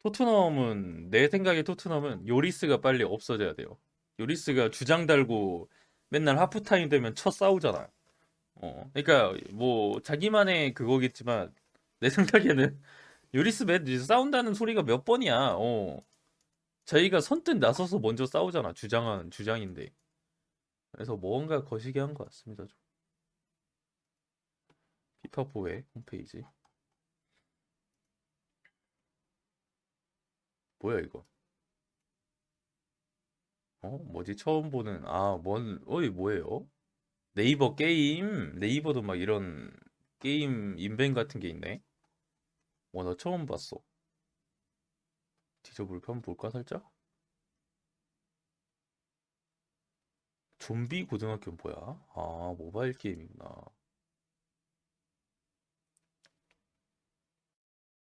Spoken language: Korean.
토트넘은 내 생각에 토트넘은 요리스가 빨리 없어져야 돼요. 요리스가 주장 달고 맨날 하프타임 되면 쳐 싸우잖아. 그러니까 뭐 자기만의 그거겠지만 내 생각에는 요리스 맨 싸운다는 소리가 몇 번이야. 자기가 선뜻 나서서 먼저 싸우잖아. 주장은 주장인데. 그래서 뭔가 거시기 한 것 같습니다. 좀. 피파보의 홈페이지. 뭐야 이거? 뭐지? 처음 보는 어이 뭐예요? 네이버 게임? 네이버도 막 이런 게임 인벤 같은 게 있네. 나 처음 봤어. 뒤져볼까? 한번 볼까 살짝? 좀비 고등학교 뭐야? 모바일 게임이구나.